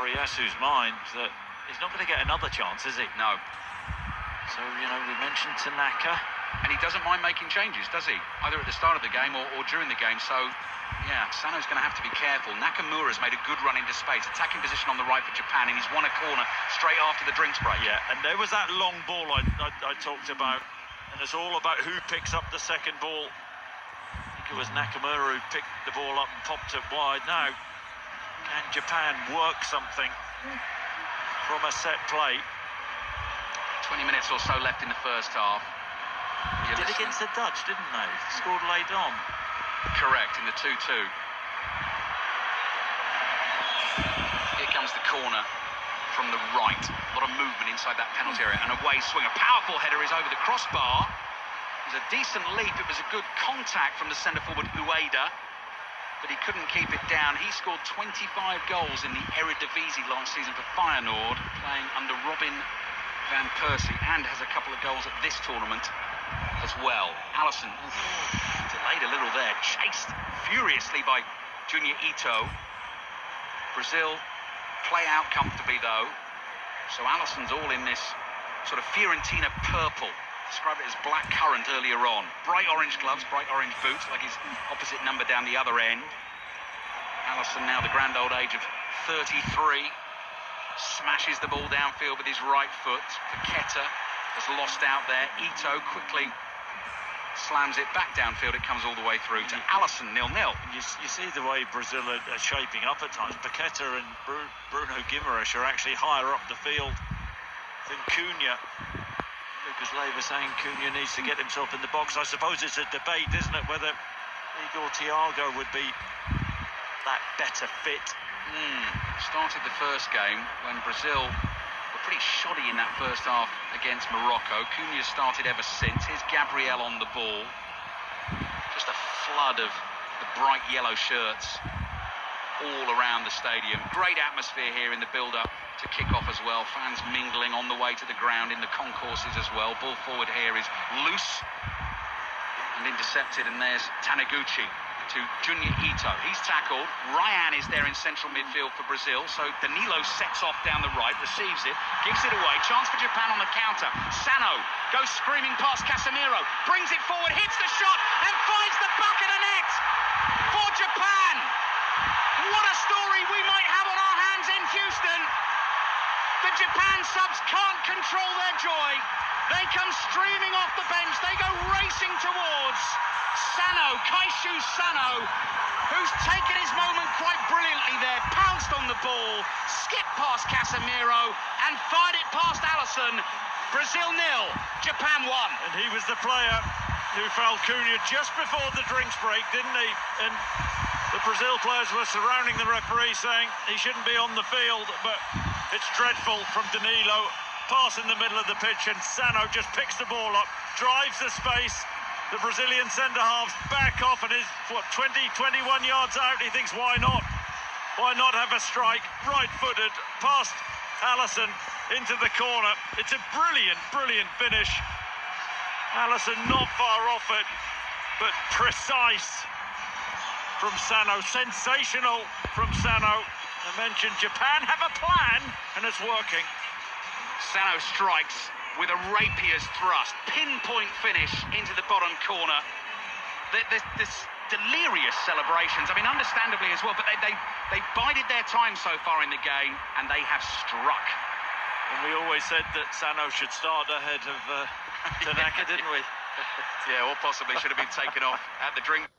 Moriyasu's mind that he's not going to get another chance, is he? No. So, you know, we mentioned Tanaka. And he doesn't mind making changes, does he? Either at the start of the game or during the game. So, yeah, Sano's going to have to be careful. Nakamura's made a good run into space, attacking position on the right for Japan, and he's won a corner straight after the drinks break. Yeah, and there was that long ball I talked about, and it's all about who picks up the second ball. I think it was Nakamura who picked the ball up and popped it wide. Now, can Japan work something from a set play? 20 minutes or so left in the first half. They did against the Dutch, didn't they? Scored late on. Correct, in the 2-2. Here comes the corner from the right. A lot of movement inside that penalty area. And away swing. A powerful header is over the crossbar. It was a decent leap. It was a good contact from the centre-forward Ueda. But he couldn't keep it down. He scored 25 goals in the Eredivisie last season for Feyenoord, playing under Robin van Persie, and has a couple of goals at this tournament as well. Alisson delayed a little there, chased furiously by Junior Ito. Brazil play out comfortably though, so Alisson's all in this sort of Fiorentina purple. Described it as black currant earlier on. Bright orange gloves, bright orange boots, like his opposite number down the other end. Alisson, now the grand old age of 33, smashes the ball downfield with his right foot. Paqueta has lost out there. Ito quickly slams it back downfield. It comes all the way through to Alisson, 0-0. You see the way Brazil are shaping up at times. Paqueta and Bruno Guimaraes are actually higher up the field than Cunha. Lucas Leiva saying Cunha needs to get himself in the box. I suppose it's a debate, isn't it, whether Igor Thiago would be that better fit. Started the first game when Brazil were pretty shoddy in that first half against Morocco. Cunha started ever since. Here's Gabriel on the ball. Just a flood of the bright yellow shirts all around the stadium. Great atmosphere here in the build-up to kick-off as well. Fans mingling on the way to the ground in the concourses as well. Ball forward here is loose and intercepted, and there's Taniguchi to Junior Ito. He's tackled. Ryan is there in central midfield for Brazil, so Danilo sets off down the right, receives it, gives it away. Chance for Japan on the counter. Sano goes screaming past Casemiro, brings it forward, hits the shot, and finds the back of the net for Japan. What a story we might have on our hands in Houston. The Japan subs can't control their joy. They come streaming off the bench. They go racing towards Sano, Kaishu Sano, who's taken his moment quite brilliantly there, pounced on the ball, skipped past Casemiro, and fired it past Alisson. Brazil 0, Japan 1. And he was the player who fouled Cunha just before the drinks break, didn't he? And the Brazil players were surrounding the referee saying he shouldn't be on the field, but it's dreadful from Danilo. Pass in the middle of the pitch, and Sano just picks the ball up, drives the space. The Brazilian centre-halves back off and is, 20, 21 yards out. He thinks, why not? Why not have a strike? Right-footed, past Alisson into the corner. It's a brilliant, brilliant finish. Alisson not far off it, but precise from Sano. Sensational from Sano. I mentioned Japan have a plan, and it's working. Sano strikes with a rapier's thrust, pinpoint finish into the bottom corner. This delirious celebrations, I mean, understandably as well, but they bided their time so far in the game, and they have struck. And we always said that Sano should start ahead of Tanaka, didn't we? Yeah, or possibly should have been taken off at the drink.